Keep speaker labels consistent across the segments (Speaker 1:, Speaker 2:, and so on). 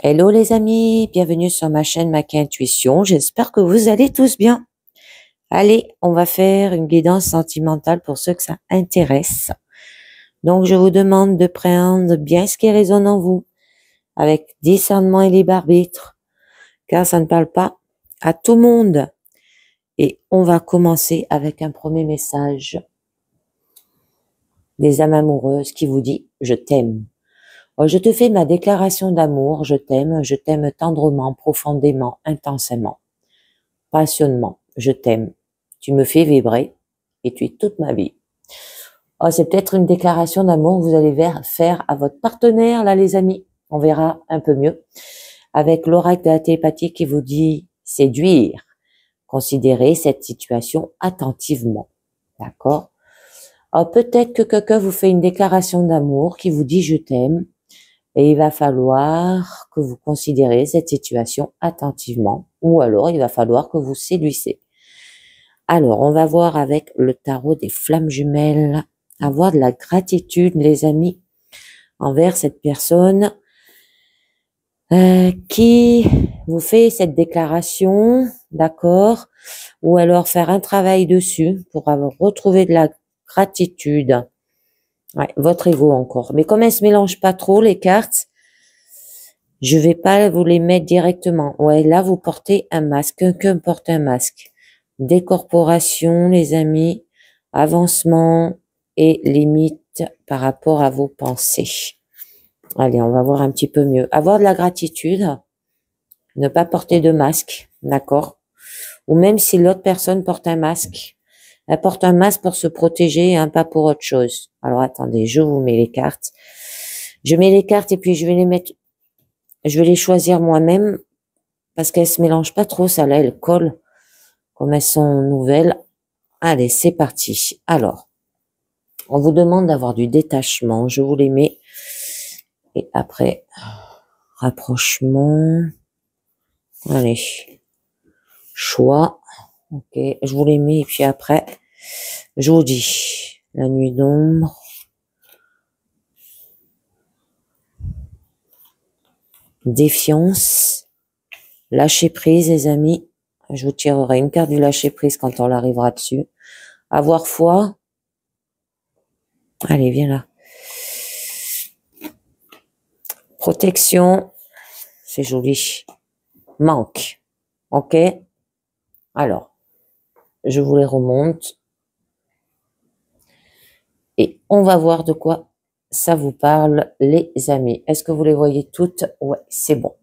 Speaker 1: Hello les amis, bienvenue sur ma chaîne Maki Intuition. J'espère que vous allez tous bien. Allez, on va faire une guidance sentimentale pour ceux que ça intéresse. Donc je vous demande de prendre bien ce qui résonne en vous, avec discernement et libre arbitre, car ça ne parle pas à tout le monde. Et on va commencer avec un premier message des âmes amoureuses qui vous dit « Je t'aime ». Je te fais ma déclaration d'amour, je t'aime tendrement, profondément, intensément, passionnément, je t'aime. Tu me fais vibrer et tu es toute ma vie. C'est peut-être une déclaration d'amour que vous allez faire à votre partenaire, là les amis. On verra un peu mieux. Avec l'oracle de la télépathie qui vous dit séduire. Considérez cette situation attentivement. D'accord? Peut-être que quelqu'un vous fait une déclaration d'amour qui vous dit je t'aime. Et il va falloir que vous considérez cette situation attentivement, ou alors il va falloir que vous séduisez. Alors, on va voir avec le tarot des flammes jumelles, avoir de la gratitude, les amis, envers cette personne qui vous fait cette déclaration, d'accord, ou alors faire un travail dessus pour retrouver de la gratitude. Ouais, votre ego encore. Mais comme elles se mélangent pas trop, les cartes, je vais pas vous les mettre directement. Ouais, là, vous portez un masque. Quelqu'un porte un masque. Décorporation, les amis, avancement et limite par rapport à vos pensées. Allez, on va voir un petit peu mieux. Avoir de la gratitude, ne pas porter de masque, d'accord? Ou même si l'autre personne porte un masque, elle porte un masque pour se protéger, hein, pas pour autre chose. Alors attendez, je vous mets les cartes. Je mets les cartes et puis je vais les mettre, je vais les choisir moi-même parce qu'elles se mélangent pas trop, ça là, elles collent comme elles sont nouvelles. Allez, c'est parti. Alors, on vous demande d'avoir du détachement, je vous les mets. Et après, rapprochement. Allez, choix. Ok, je vous les mets et puis après, je vous dis, la nuit d'ombre. Défiance. Lâcher prise, les amis. Je vous tirerai une carte du lâcher prise quand on arrivera dessus. Avoir foi. Allez, viens là. Protection. C'est joli. Manque. Ok. Alors, je vous les remonte. Et on va voir de quoi ça vous parle, les amis. Est-ce que vous les voyez toutes? Ouais, c'est bon.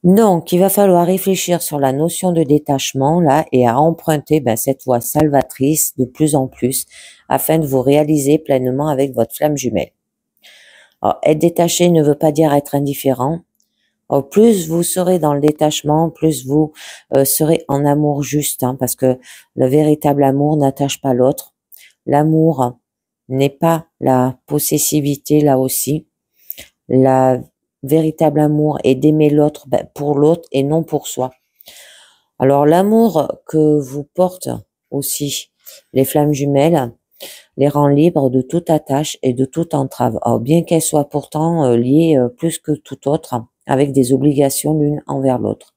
Speaker 1: Donc, il va falloir réfléchir sur la notion de détachement, là, et à emprunter cette voie salvatrice de plus en plus, afin de vous réaliser pleinement avec votre flamme jumelle. Alors, être détaché ne veut pas dire être indifférent. Alors, plus vous serez dans le détachement, plus vous serez en amour juste, hein, parce que le véritable amour n'attache pas l'autre. L'amour n'est pas la possessivité, là aussi. La véritable amour est d'aimer l'autre pour l'autre et non pour soi. Alors l'amour que vous portent aussi les flammes jumelles les rend libres de toute attache et de toute entrave. Alors bien qu'elles soient pourtant liées plus que tout autre avec des obligations l'une envers l'autre.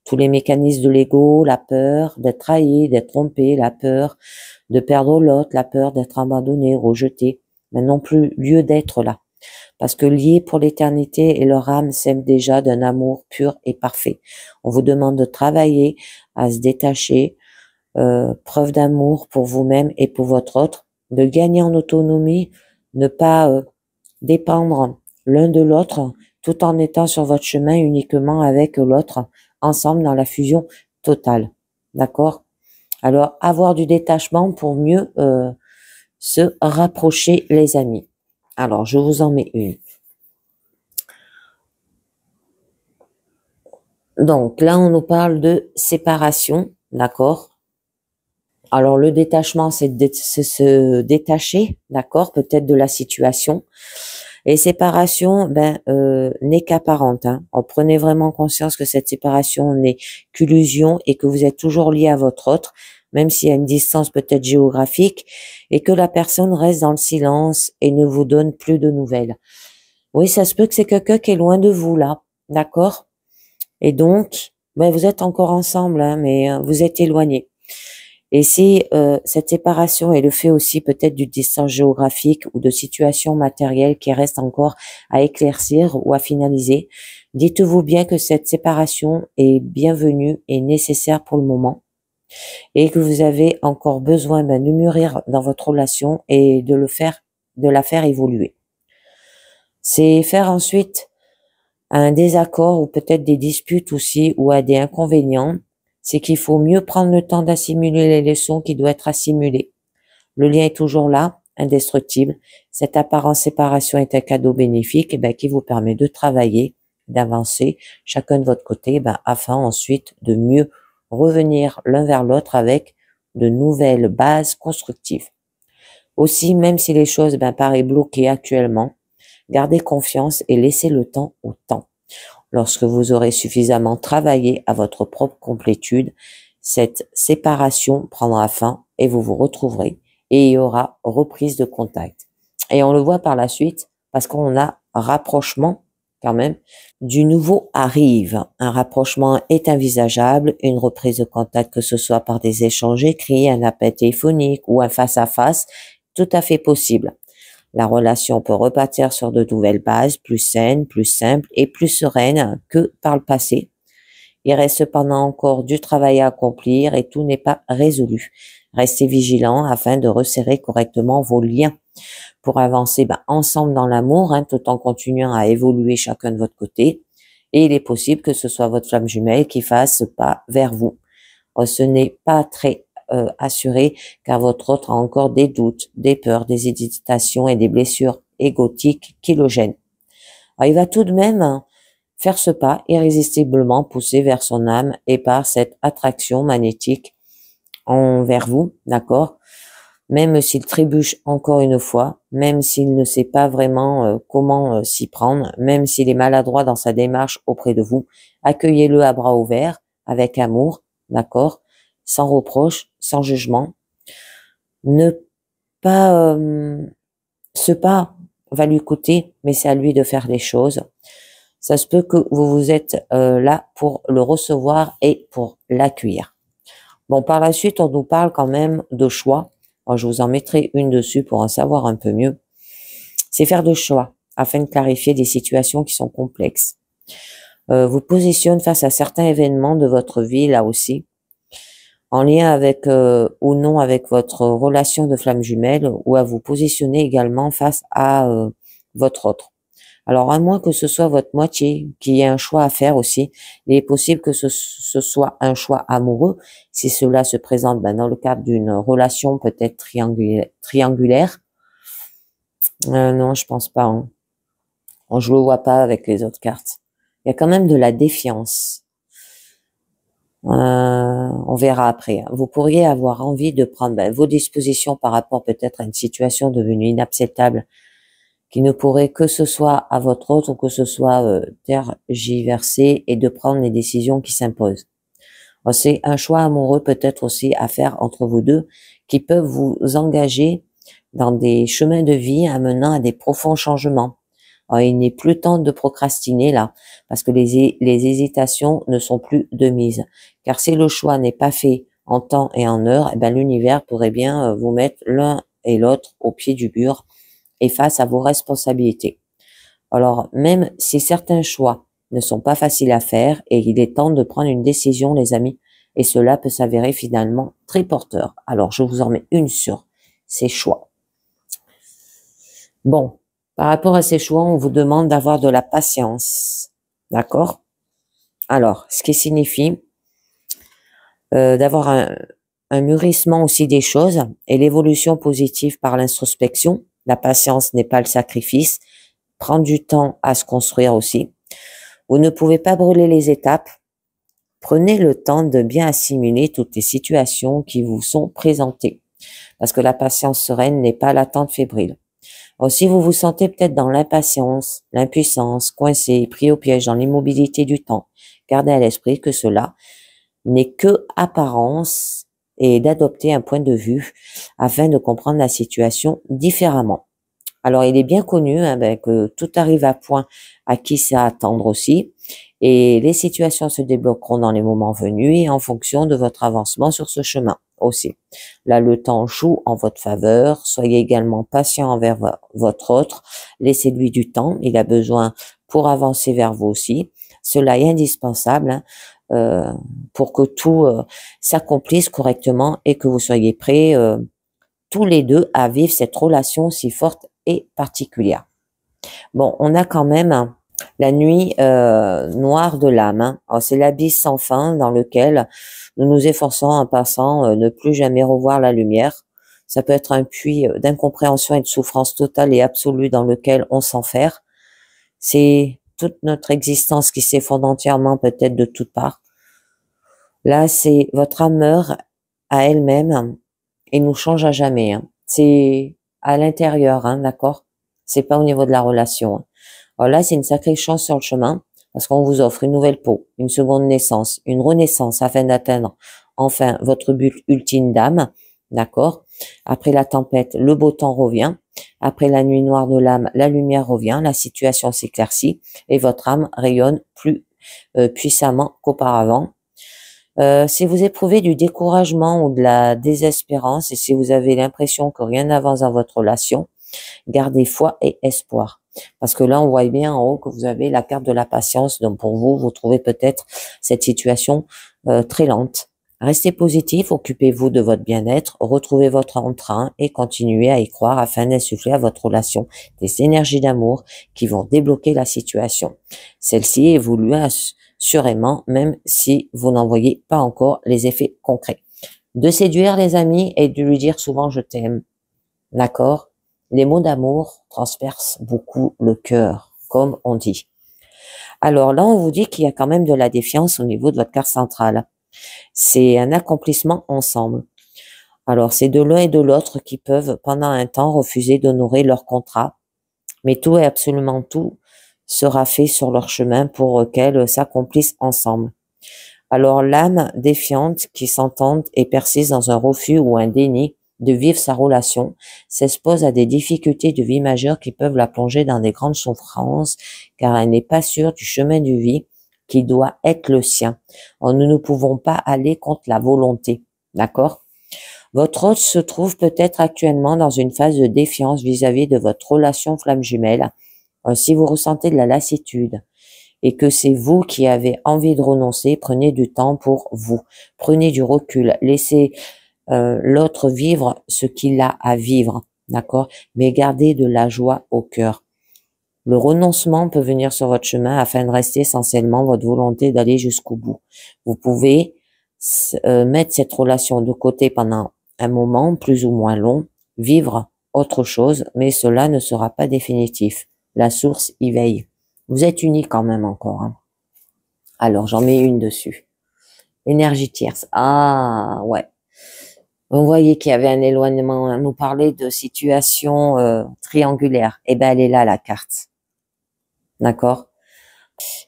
Speaker 1: Tous les mécanismes de l'ego, la peur d'être trahi, d'être trompé, la peur de perdre l'autre, la peur d'être abandonné, rejeté, n'ont plus lieu d'être là. Parce que liés pour l'éternité et leur âme s'aiment déjà d'un amour pur et parfait. On vous demande de travailler à se détacher, preuve d'amour pour vous-même et pour votre autre, de gagner en autonomie, ne pas dépendre l'un de l'autre, tout en étant sur votre chemin uniquement avec l'autre, ensemble dans la fusion totale. D'accord? Alors, avoir du détachement pour mieux se rapprocher, les amis. Alors, je vous en mets une. Donc, là, on nous parle de séparation, d'accord? Alors, le détachement, c'est se détacher, d'accord? Peut-être de la situation. Et séparation, n'est qu'apparente. Hein. Alors, prenez vraiment conscience que cette séparation n'est qu'illusion et que vous êtes toujours lié à votre autre, même s'il y a une distance peut-être géographique, et que la personne reste dans le silence et ne vous donne plus de nouvelles. Oui, ça se peut que c'est quelqu'un qui est loin de vous, là. d'accord? Et donc, ben, vous êtes encore ensemble, hein, mais vous êtes éloignés. Et c'est cette séparation et le fait aussi peut-être du distance géographique ou de situations matérielles qui restent encore à éclaircir ou à finaliser. Dites-vous bien que cette séparation est bienvenue et nécessaire pour le moment et que vous avez encore besoin ben, de mûrir dans votre relation et de la faire évoluer. C'est faire ensuite un désaccord ou peut-être des disputes aussi ou à des inconvénients, c'est qu'il faut mieux prendre le temps d'assimiler les leçons qui doivent être assimilées. Le lien est toujours là, indestructible. Cette apparente séparation est un cadeau bénéfique qui vous permet de travailler, d'avancer, chacun de votre côté, afin ensuite de mieux revenir l'un vers l'autre avec de nouvelles bases constructives. Aussi, même si les choses paraissent bloquées actuellement, gardez confiance et laissez le temps au temps. Lorsque vous aurez suffisamment travaillé à votre propre complétude, cette séparation prendra fin et vous vous retrouverez et il y aura reprise de contact. Et on le voit par la suite parce qu'on a rapprochement quand même. Du nouveau arrive. Un rapprochement est envisageable, une reprise de contact, que ce soit par des échanges écrits, un appel téléphonique ou un face-à-face, tout à fait possible. La relation peut repartir sur de nouvelles bases, plus saines, plus simples et plus sereines que par le passé. Il reste cependant encore du travail à accomplir et tout n'est pas résolu. Restez vigilants afin de resserrer correctement vos liens pour avancer ensemble dans l'amour, tout en continuant à évoluer chacun de votre côté. Et il est possible que ce soit votre flamme jumelle qui fasse ce pas vers vous. Ce n'est pas très assuré car votre autre a encore des doutes, des peurs, des hésitations et des blessures égotiques qui le gênent. Alors, il va tout de même faire ce pas irrésistiblement poussé vers son âme et par cette attraction magnétique envers vous, d'accord? Même s'il trébuche encore une fois, même s'il ne sait pas vraiment comment s'y prendre, même s'il est maladroit dans sa démarche auprès de vous, accueillez-le à bras ouverts, avec amour, d'accord? Sans reproche, sans jugement. Ne pas, ce pas va lui coûter, mais c'est à lui de faire les choses. Ça se peut que vous êtes là pour le recevoir et pour l'accueillir. Bon, par la suite, on nous parle quand même de choix. Alors, je vous en mettrai une dessus pour en savoir un peu mieux. C'est faire de choix afin de clarifier des situations qui sont complexes. Vous positionne face à certains événements de votre vie, là aussi, en lien avec ou non avec votre relation de flamme jumelle, ou à vous positionner également face à votre autre. Alors, à moins que ce soit votre moitié qui ait un choix à faire aussi, il est possible que ce soit un choix amoureux, si cela se présente dans le cadre d'une relation peut-être triangulaire. Non, je pense pas. Hein. Je le vois pas avec les autres cartes. Il y a quand même de la défiance. On verra après. Vous pourriez avoir envie de prendre vos dispositions par rapport peut-être à une situation devenue inacceptable, qui ne pourrait que ce soit à votre autre ou que ce soit tergiversé, et de prendre les décisions qui s'imposent. C'est un choix amoureux peut-être aussi à faire entre vous deux qui peuvent vous engager dans des chemins de vie amenant à des profonds changements. Alors, il n'est plus temps de procrastiner là, parce que les hésitations ne sont plus de mise. Car si le choix n'est pas fait en temps et en heure, l'univers pourrait bien vous mettre l'un et l'autre au pied du mur et face à vos responsabilités. Alors, même si certains choix ne sont pas faciles à faire, et il est temps de prendre une décision, les amis, et cela peut s'avérer finalement très porteur. Alors, je vous en mets une sur ces choix. Bon, par rapport à ces choix, on vous demande d'avoir de la patience. D'accord? Alors, ce qui signifie d'avoir un mûrissement aussi des choses et l'évolution positive par l'introspection. La patience n'est pas le sacrifice. Prendre du temps à se construire aussi. Vous ne pouvez pas brûler les étapes. Prenez le temps de bien assimiler toutes les situations qui vous sont présentées. Parce que la patience sereine n'est pas l'attente fébrile. Si vous vous sentez peut-être dans l'impatience, l'impuissance, coincé, pris au piège dans l'immobilité du temps, gardez à l'esprit que cela n'est que apparence et d'adopter un point de vue afin de comprendre la situation différemment. Alors, il est bien connu que tout arrive à point à qui c'est à attendre aussi, Et les situations se débloqueront dans les moments venus et en fonction de votre avancement sur ce chemin aussi. Là, le temps joue en votre faveur. Soyez également patient envers votre autre. Laissez-lui du temps. Il a besoin pour avancer vers vous aussi. Cela est indispensable, hein, pour que tout s'accomplisse correctement et que vous soyez prêts tous les deux à vivre cette relation si forte et particulière. Bon, on a quand même la nuit noire de l'âme. Hein. C'est l'abysse sans fin dans lequel nous nous efforçons en passant ne plus jamais revoir la lumière. Ça peut être un puits d'incompréhension et de souffrance totale et absolue dans lequel on s'enferre. C'est toute notre existence qui s'effondre entièrement peut-être de toutes parts. Là, c'est votre âme meurt à elle-même et nous change à jamais. Hein. C'est à l'intérieur, hein, d'accord? C'est pas au niveau de la relation. Hein. Alors là, c'est une sacrée chance sur le chemin parce qu'on vous offre une nouvelle peau, une seconde naissance, une renaissance afin d'atteindre enfin votre but ultime d'âme, d'accord? Après la tempête, le beau temps revient. Après la nuit noire de l'âme, la lumière revient, la situation s'éclaircit et votre âme rayonne plus puissamment qu'auparavant. Si vous éprouvez du découragement ou de la désespérance et si vous avez l'impression que rien n'avance dans votre relation, gardez foi et espoir. Parce que là, on voit bien en haut que vous avez la carte de la patience. Donc pour vous, vous trouvez peut-être cette situation très lente. Restez positif, occupez-vous de votre bien-être, retrouvez votre entrain et continuez à y croire afin d'insuffler à votre relation des énergies d'amour qui vont débloquer la situation. Celle-ci évolue assurément, même si vous n'en voyez pas encore les effets concrets. De séduire les amis et de lui dire souvent je t'aime. D'accord? Les mots d'amour transpercent beaucoup le cœur, comme on dit. Alors là, on vous dit qu'il y a quand même de la défiance au niveau de votre carte centrale. C'est un accomplissement ensemble. Alors, c'est de l'un et de l'autre qui peuvent, pendant un temps, refuser d'honorer leur contrat. Mais tout et absolument tout sera fait sur leur chemin pour qu'elles s'accomplissent ensemble. Alors, l'âme défiante qui s'entend et persiste dans un refus ou un déni de vivre sa relation, s'expose à des difficultés de vie majeures qui peuvent la plonger dans des grandes souffrances, car elle n'est pas sûre du chemin de vie qui doit être le sien. Or, nous ne pouvons pas aller contre la volonté, d'accord? Votre hôte se trouve peut-être actuellement dans une phase de défiance vis-à-vis de votre relation flamme jumelle. Si vous ressentez de la lassitude et que c'est vous qui avez envie de renoncer, prenez du temps pour vous. Prenez du recul, laissez l'autre vivre ce qu'il a à vivre, d'accord? Mais gardez de la joie au cœur. Le renoncement peut venir sur votre chemin afin de rester essentiellement votre volonté d'aller jusqu'au bout. Vous pouvez mettre cette relation de côté pendant un moment plus ou moins long, vivre autre chose, mais cela ne sera pas définitif. La source y veille. Vous êtes unis quand même encore. Hein. Alors, j'en mets une dessus. Énergie tierce. Ah, ouais. Vous voyez qu'il y avait un éloignement. On nous parlait de situation triangulaire. Eh ben, elle est là, la carte. D'accord?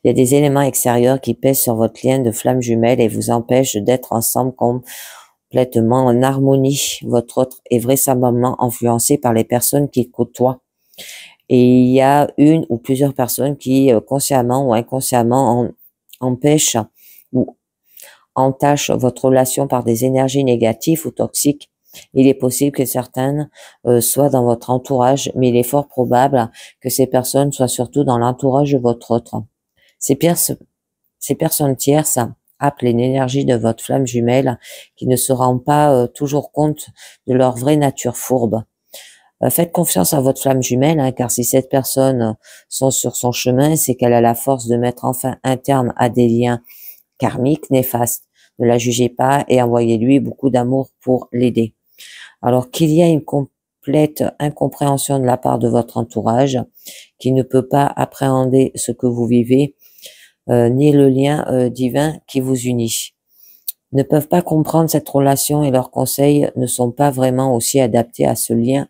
Speaker 1: Il y a des éléments extérieurs qui pèsent sur votre lien de flamme jumelle et vous empêchent d'être ensemble complètement en harmonie. Votre autre est vraisemblablement influencé par les personnes qui côtoient. Et il y a une ou plusieurs personnes qui, consciemment ou inconsciemment, empêchent ou entachent votre relation par des énergies négatives ou toxiques. Il est possible que certaines soient dans votre entourage, mais il est fort probable que ces personnes soient surtout dans l'entourage de votre autre. Ces personnes tierces appellent l'énergie de votre flamme jumelle qui ne se rend pas toujours compte de leur vraie nature fourbe. Faites confiance à votre flamme jumelle, hein, car si cette personne sont sur son chemin, c'est qu'elle a la force de mettre enfin un terme à des liens karmiques néfastes. Ne la jugez pas et envoyez-lui beaucoup d'amour pour l'aider. Alors qu'il y a une complète incompréhension de la part de votre entourage, qui ne peut pas appréhender ce que vous vivez, ni le lien divin qui vous unit. Ne peuvent pas comprendre cette relation et leurs conseils ne sont pas vraiment aussi adaptés à ce lien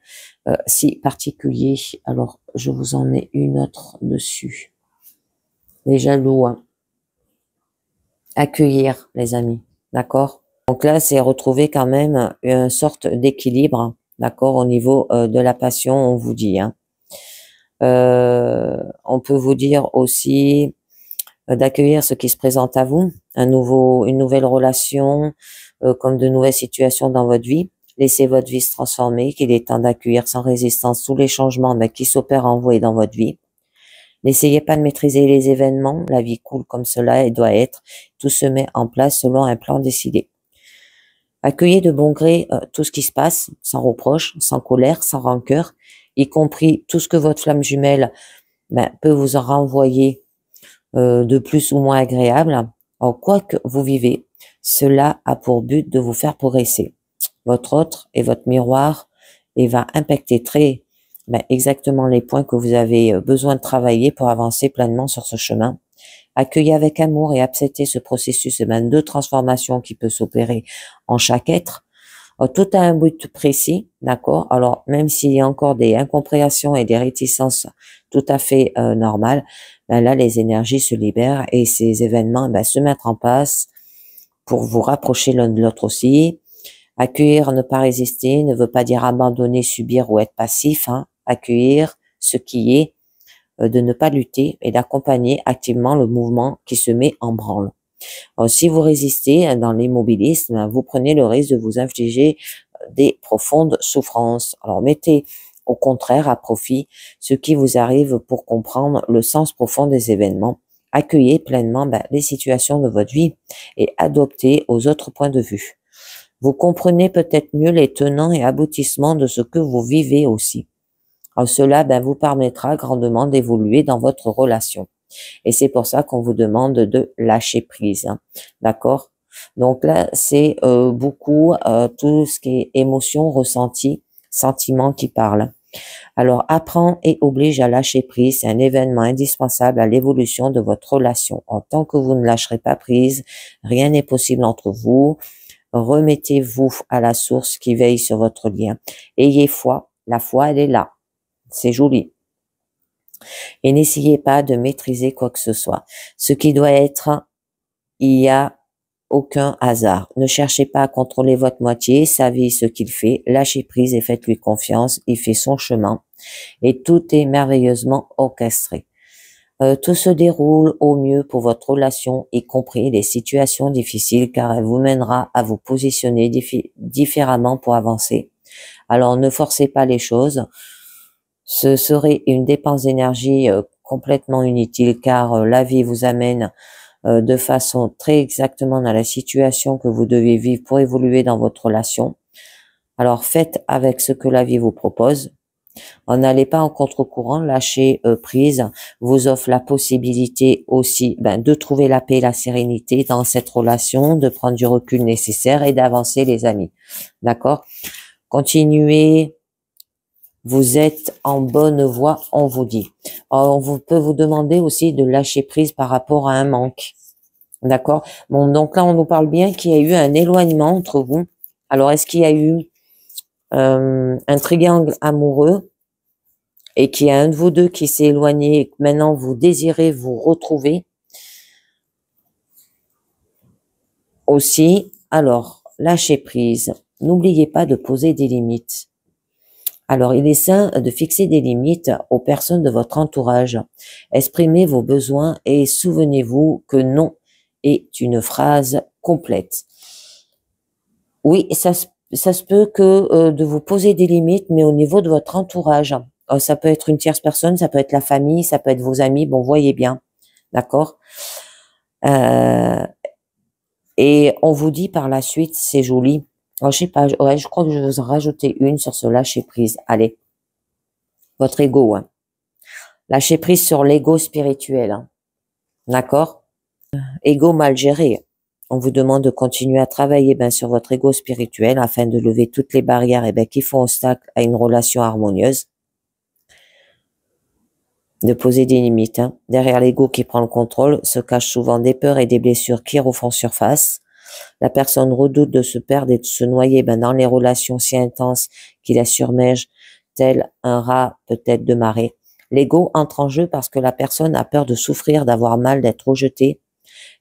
Speaker 1: si particulier. Alors, je vous en mets une autre dessus. Les jaloux. Hein. Accueillir, les amis. D'accord? Donc là, c'est retrouver quand même une sorte d'équilibre. D'accord? Au niveau de la passion, on vous dit. Hein. On peut vous dire aussi d'accueillir ce qui se présente à vous, une nouvelle relation, comme de nouvelles situations dans votre vie. Laissez votre vie se transformer, qu'il est temps d'accueillir sans résistance tous les changements qui s'opèrent en vous et dans votre vie. N'essayez pas de maîtriser les événements, la vie coule comme cela et doit être, tout se met en place selon un plan décidé. Accueillez de bon gré tout ce qui se passe, sans reproche, sans colère, sans rancœur, y compris tout ce que votre flamme jumelle peut vous en renvoyer de plus ou moins agréable. Alors, quoi que vous vivez, cela a pour but de vous faire progresser. Votre autre est votre miroir et va impacter exactement les points que vous avez besoin de travailler pour avancer pleinement sur ce chemin. Accueillez avec amour et acceptez ce processus de transformation qui peut s'opérer en chaque être. Tout a un but précis, d'accord? Alors, même s'il y a encore des incompréhensions et des réticences tout à fait normales, là, les énergies se libèrent et ces événements se mettent en place pour vous rapprocher l'un de l'autre aussi. Accueillir, ne pas résister, ne veut pas dire abandonner, subir ou être passif. Accueillir ce qui est, de ne pas lutter et d'accompagner activement le mouvement qui se met en branle. Alors, si vous résistez dans l'immobilisme, vous prenez le risque de vous infliger des profondes souffrances. Alors, mettez au contraire à profit ce qui vous arrive pour comprendre le sens profond des événements. Accueillez pleinement les situations de votre vie et adoptez aux autres points de vue. Vous comprenez peut-être mieux les tenants et aboutissements de ce que vous vivez aussi. Alors cela vous permettra grandement d'évoluer dans votre relation. Et c'est pour ça qu'on vous demande de lâcher prise. D'accord? Donc là, c'est beaucoup tout ce qui est émotion, ressenti, sentiment qui parle. Alors, apprends et oblige à lâcher prise. C'est un événement indispensable à l'évolution de votre relation. En tant que vous ne lâcherez pas prise, rien n'est possible entre vous. Remettez-vous à la source qui veille sur votre lien. Ayez foi. La foi, elle est là. C'est joli. Et n'essayez pas de maîtriser quoi que ce soit. Ce qui doit être, il n'y a aucun hasard. Ne cherchez pas à contrôler votre moitié, savez ce qu'il fait, lâchez prise et faites-lui confiance, il fait son chemin. Et tout est merveilleusement orchestré. Tout se déroule au mieux pour votre relation, y compris les situations difficiles, car elle vous mènera à vous positionner différemment pour avancer. Alors ne forcez pas les choses. Ce serait une dépense d'énergie complètement inutile, car la vie vous amène de façon très exactement dans la situation que vous devez vivre pour évoluer dans votre relation. Alors faites avec ce que la vie vous propose. N'allez pas en contre-courant, lâcher prise vous offre la possibilité aussi de trouver la paix et la sérénité dans cette relation, de prendre du recul nécessaire et d'avancer les amis. D'accord? Continuez. Vous êtes en bonne voie, on vous dit. On peut vous demander aussi de lâcher prise par rapport à un manque. D'accord? Bon, donc là, on nous parle bien qu'il y a eu un éloignement entre vous. Alors, est-ce qu'il y a eu un triangle amoureux et qu'il y a un de vous deux qui s'est éloigné et que maintenant vous désirez vous retrouver aussi? Alors, lâchez prise. N'oubliez pas de poser des limites. Alors, il est sain de fixer des limites aux personnes de votre entourage. Exprimez vos besoins et souvenez-vous que non est une phrase complète. Oui, ça se peut que de vous poser des limites, mais au niveau de votre entourage. Ça peut être une tierce personne, ça peut être la famille, ça peut être vos amis, bon, voyez bien, d'accord? Et on vous dit par la suite, c'est joli. Alors, je sais pas, ouais, je crois que je vais vous en rajouter une sur ce lâcher prise. Allez, votre ego, lâcher prise sur l'ego spirituel, d'accord? Ego mal géré. On vous demande de continuer à travailler sur votre ego spirituel afin de lever toutes les barrières qui font obstacle à une relation harmonieuse. De poser des limites. Derrière l'ego qui prend le contrôle se cachent souvent des peurs et des blessures qui refont surface. La personne redoute de se perdre et de se noyer dans les relations si intenses qui la submergent, tel un rat peut-être de marée. L'ego entre en jeu parce que la personne a peur de souffrir, d'avoir mal, d'être rejetée.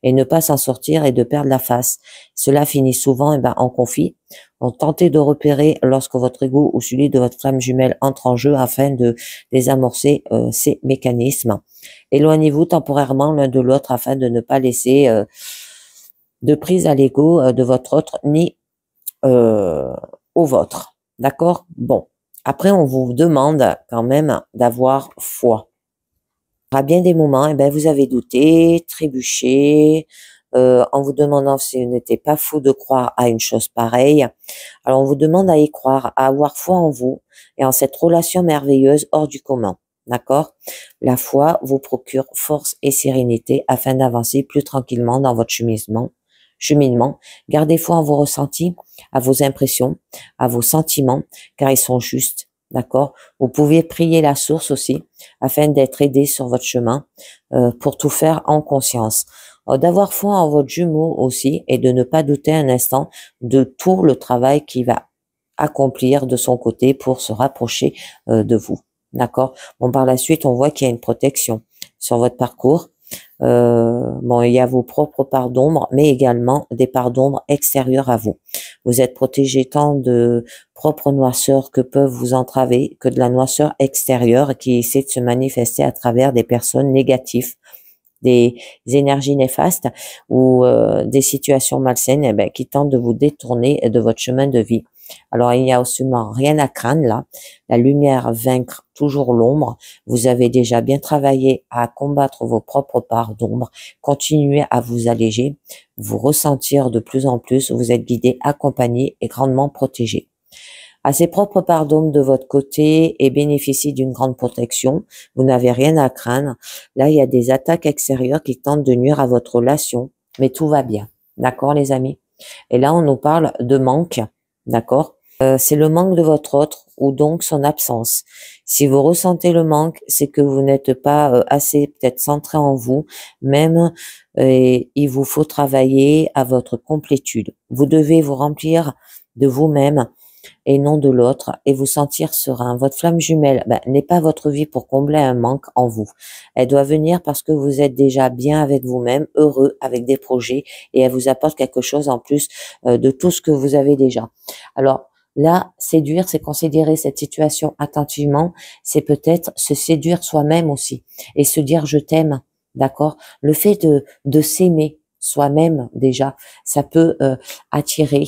Speaker 1: et ne pas s'en sortir et de perdre la face. Cela finit souvent en conflit. Donc, tentez de repérer lorsque votre ego ou celui de votre flamme jumelle entre en jeu afin de désamorcer ces mécanismes. Éloignez-vous temporairement l'un de l'autre afin de ne pas laisser de prise à l'ego de votre autre ni au vôtre. D'accord? Bon. Après, on vous demande quand même d'avoir foi. Il y aura bien des moments, vous avez douté, trébuché, en vous demandant si vous n'étiez pas fou de croire à une chose pareille. Alors, on vous demande à y croire, à avoir foi en vous et en cette relation merveilleuse hors du commun. D'accord? La foi vous procure force et sérénité afin d'avancer plus tranquillement dans votre cheminement. Gardez foi en vos ressentis, à vos impressions, à vos sentiments, car ils sont justes. D'accord? Vous pouvez prier la source aussi, afin d'être aidé sur votre chemin, pour tout faire en conscience. D'avoir foi en votre jumeau aussi, et de ne pas douter un instant de tout le travail qu'il va accomplir de son côté pour se rapprocher de vous. D'accord? Bon, par la suite, on voit qu'il y a une protection sur votre parcours. Bon, il y a vos propres parts d'ombre, mais également des parts d'ombre extérieures à vous. Vous êtes protégé tant de propres noirceurs que peuvent vous entraver, que de la noirceur extérieure qui essaie de se manifester à travers des personnes négatives, des énergies néfastes ou des situations malsaines qui tentent de vous détourner de votre chemin de vie. Alors, il n'y a absolument rien à craindre là. La lumière vaincre toujours l'ombre. Vous avez déjà bien travaillé à combattre vos propres parts d'ombre. Continuez à vous alléger, vous ressentir de plus en plus. Vous êtes guidé, accompagné et grandement protégé. À ses propres parts d'ombre de votre côté et bénéficie d'une grande protection. Vous n'avez rien à craindre. Là, il y a des attaques extérieures qui tentent de nuire à votre relation, mais tout va bien. D'accord, les amis? Et là, on nous parle de manque. D'accord? C'est le manque de votre autre ou donc son absence. Si vous ressentez le manque, c'est que vous n'êtes pas assez peut-être centré en vous, même il vous faut travailler à votre complétude. Vous devez vous remplir de vous-même et non de l'autre et vous sentir serein. Votre flamme jumelle n'est pas votre vie pour combler un manque en vous. Elle doit venir parce que vous êtes déjà bien avec vous-même, heureux avec des projets et elle vous apporte quelque chose en plus de tout ce que vous avez déjà. Alors là, séduire, c'est considérer cette situation attentivement, c'est peut-être se séduire soi-même aussi et se dire je t'aime, d'accord? Le fait de s'aimer soi-même déjà, ça peut attirer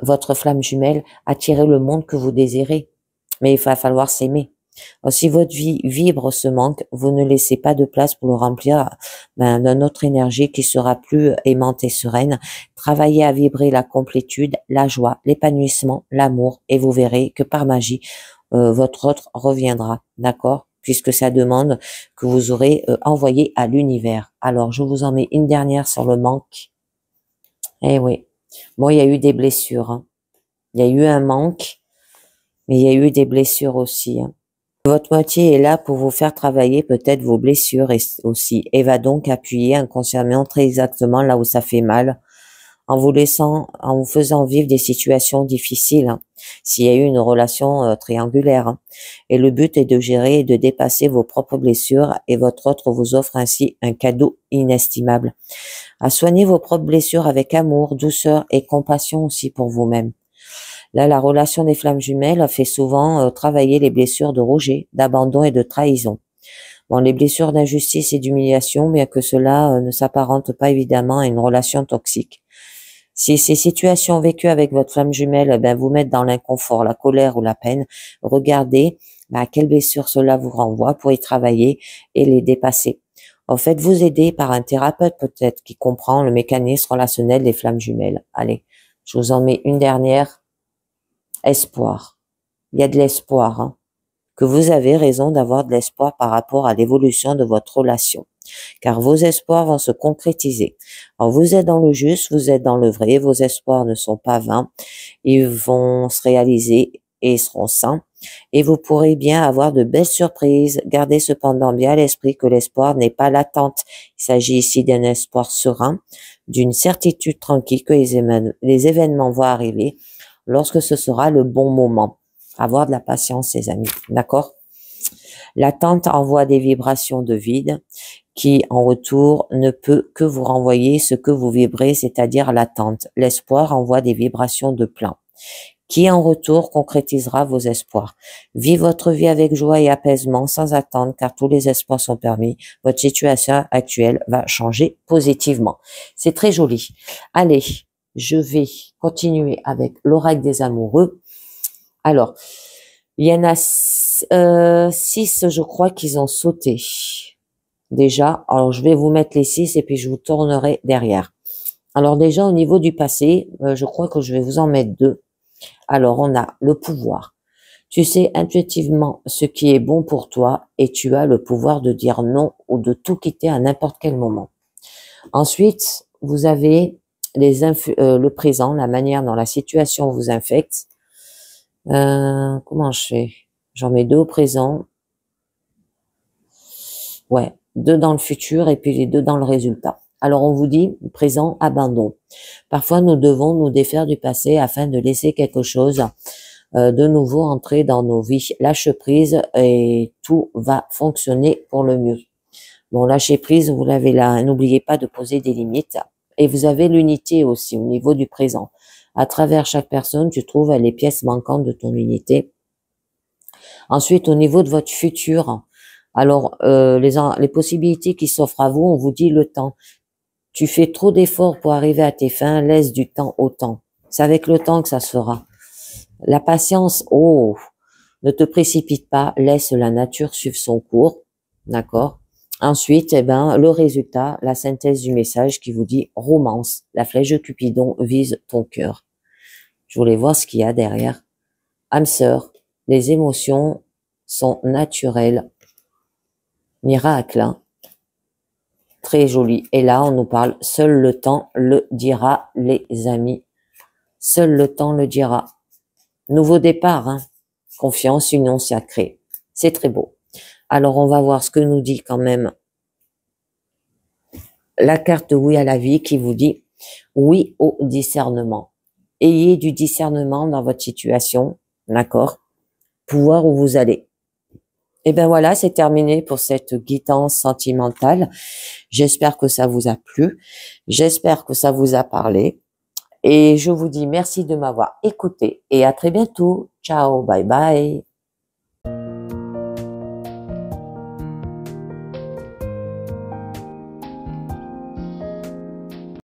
Speaker 1: votre flamme jumelle, attirer le monde que vous désirez. Mais il va falloir s'aimer. Si votre vie vibre ce manque, vous ne laissez pas de place pour le remplir d'une autre énergie qui sera plus aimante et sereine. Travaillez à vibrer la complétude, la joie, l'épanouissement, l'amour, et vous verrez que par magie, votre autre reviendra, d'accord? Puisque ça demande que vous aurez envoyé à l'univers. Alors, je vous en mets une dernière sur le manque. Eh oui. Bon, il y a eu des blessures, hein. Il y a eu un manque, mais il y a eu des blessures aussi, hein. Votre moitié est là pour vous faire travailler peut-être vos blessures aussi, et va donc appuyer inconsciemment très exactement là où ça fait mal, en vous faisant vivre des situations difficiles, hein, s'il y a eu une relation triangulaire, hein. Et le but est de gérer et de dépasser vos propres blessures, et votre autre vous offre ainsi un cadeau inestimable. À soigner vos propres blessures avec amour, douceur et compassion aussi pour vous-même. Là, la relation des flammes jumelles fait souvent travailler les blessures de rejet, d'abandon et de trahison. Bon, les blessures d'injustice et d'humiliation, bien que cela ne s'apparente pas évidemment à une relation toxique. Si ces situations vécues avec votre flamme jumelle vous mettent dans l'inconfort, la colère ou la peine, regardez à quelle blessure cela vous renvoie pour y travailler et les dépasser. En fait, vous aider par un thérapeute peut-être qui comprend le mécanisme relationnel des flammes jumelles. Allez, je vous en mets une dernière. Espoir. Il y a de l'espoir, hein. Que vous avez raison d'avoir de l'espoir par rapport à l'évolution de votre relation. Car vos espoirs vont se concrétiser. Alors, vous êtes dans le juste, vous êtes dans le vrai, vos espoirs ne sont pas vains. Ils vont se réaliser et seront sains. Et vous pourrez bien avoir de belles surprises. Gardez cependant bien à l'esprit que l'espoir n'est pas l'attente. Il s'agit ici d'un espoir serein, d'une certitude tranquille que les événements vont arriver lorsque ce sera le bon moment. Avoir de la patience, les amis. D'accord? L'attente envoie des vibrations de vide qui, en retour, ne peut que vous renvoyer ce que vous vibrez, c'est-à-dire l'attente. L'espoir envoie des vibrations de plein, qui, en retour, concrétisera vos espoirs. Vivez votre vie avec joie et apaisement, sans attendre, car tous les espoirs sont permis. Votre situation actuelle va changer positivement. C'est très joli. Allez, je vais continuer avec l'oracle des amoureux. Alors, il y en a 6, je crois, qu'ils ont sauté. Déjà, alors je vais vous mettre les 6 et puis je vous tournerai derrière. Alors déjà, au niveau du passé, je crois que je vais vous en mettre 2. Alors, on a le pouvoir. Tu sais intuitivement ce qui est bon pour toi et tu as le pouvoir de dire non ou de tout quitter à n'importe quel moment. Ensuite, vous avez le présent, la manière dont la situation vous infecte. Comment je fais? J'en mets 2 au présent. Ouais, 2 dans le futur et puis les 2 dans le résultat. Alors on vous dit, présent, abandon. Parfois nous devons nous défaire du passé afin de laisser quelque chose de nouveau entrer dans nos vies. Lâche prise et tout va fonctionner pour le mieux. Bon, lâchez prise, vous l'avez là. N'oubliez pas de poser des limites. Et vous avez l'unité aussi au niveau du présent. À travers chaque personne, tu trouves les pièces manquantes de ton unité. Ensuite, au niveau de votre futur, alors les possibilités qui s'offrent à vous, on vous dit le temps. Tu fais trop d'efforts pour arriver à tes fins, laisse du temps au temps. C'est avec le temps que ça se fera. La patience, oh, ne te précipite pas, laisse la nature suivre son cours, d'accord? Ensuite, eh ben, le résultat, la synthèse du message qui vous dit romance, la flèche de Cupidon vise ton cœur. Je voulais voir ce qu'il y a derrière. Âme sœur, les émotions sont naturelles. Miracle, hein? Très joli. Et là, on nous parle, seul le temps le dira, les amis. Seul le temps le dira. Nouveau départ, hein? Confiance, union sacrée. C'est très beau. Alors, on va voir ce que nous dit quand même la carte oui à la vie qui vous dit oui au discernement. Ayez du discernement dans votre situation, d'accord? Pour voir où vous allez. Et ben voilà, c'est terminé pour cette guidance sentimentale. J'espère que ça vous a plu. J'espère que ça vous a parlé. Et je vous dis merci de m'avoir écouté et à très bientôt. Ciao, bye bye.